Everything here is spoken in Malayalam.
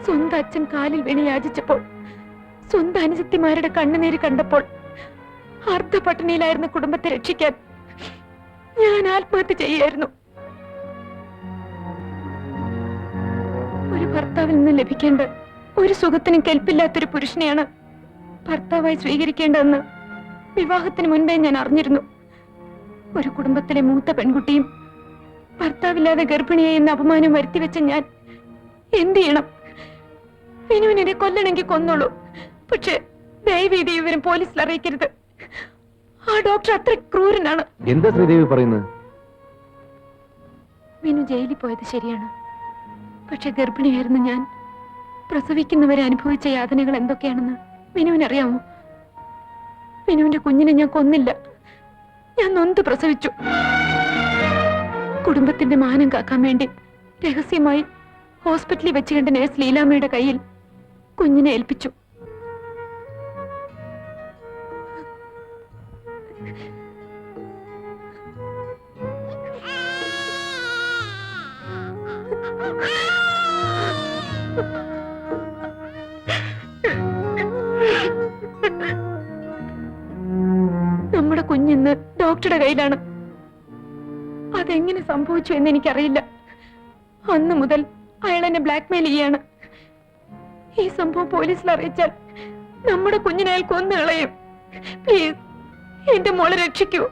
സ്വന്തം അച്ഛൻ കാലിൽ വീണ് യാചിച്ചപ്പോൾ, സ്വന്തം അനുജത്തിമാരുടെ കണ്ണുനീര് കണ്ടപ്പോൾ, അർദ്ധപട്ടിണിയിലായിരുന്ന കുടുംബത്തെ രക്ഷിക്കാൻ ഞാൻ ആത്മഹത്യ ചെയ്യായിരുന്നു. ഒരു ഭർത്താവിൽ നിന്ന് ലഭിക്കേണ്ട ഒരു സുഖത്തിനും കെൽപ്പില്ലാത്തൊരു പുരുഷനെയാണ് ഭർത്താവായി സ്വീകരിക്കേണ്ടതെന്ന് വിവാഹത്തിന് മുൻപേ ഞാൻ അറിഞ്ഞിരുന്നു. ഒരു കുടുംബത്തിലെ മൂത്ത പെൺകുട്ടിയും ഭർത്താവില്ലാതെ ഗർഭിണിയായി എന്ന അപമാനം വരുത്തിവെച്ച ഞാൻ എന്ത് ചെയ്യണം? വിനുവിനെ കൊല്ലണമെങ്കിൽ കൊന്നോളൂ, പക്ഷെ ദയവീതി ഇവരും പോലീസിൽ അറിയിക്കരുത്. ആ ഡോക്ടർ അത്ര ക്രൂരനാണ്. എന്താ ശ്രീദേവി പറയുന്നത്? വിനു ജയിലിൽ പോയത് ശരിയാണ്, പക്ഷെ ഗർഭിണിയായിരുന്നു ഞാൻ. പ്രസവിക്കുന്നവരെ അനുഭവിച്ച യാതനകൾ എന്തൊക്കെയാണെന്ന് വിനുവിനറിയാമോ? വിനുവിന്റെ കുഞ്ഞിനെ ഞാൻ കൊന്നില്ല, ഞാൻ നൊന്ത് പ്രസവിച്ചു. കുടുംബത്തിന്റെ മാനം കാക്കാൻ വേണ്ടി രഹസ്യമായി ഹോസ്പിറ്റലിൽ വെച്ച് കണ്ട നേഴ്സ് ലീലാമ്മയുടെ കയ്യിൽ കുഞ്ഞിനെ ഏൽപ്പിച്ചു. നമ്മുടെ കുഞ്ഞിന്ന് ഡോക്ടറുടെ കയ്യിലാണ്. അതെങ്ങനെ സംഭവിച്ചു എന്ന് എനിക്കറിയില്ല. അന്ന് മുതൽ അയാൾ എന്നെ ബ്ലാക്ക്മെയിൽ ചെയ്യാണ്. ഈ സംഭവം പോലീസിൽ അറിയിച്ചാൽ നമ്മുടെ കുഞ്ഞിനെ അയാൾ കൊന്നു കളയും. പ്ലീസ്, എന്റെ മോളെ രക്ഷിക്കൂ.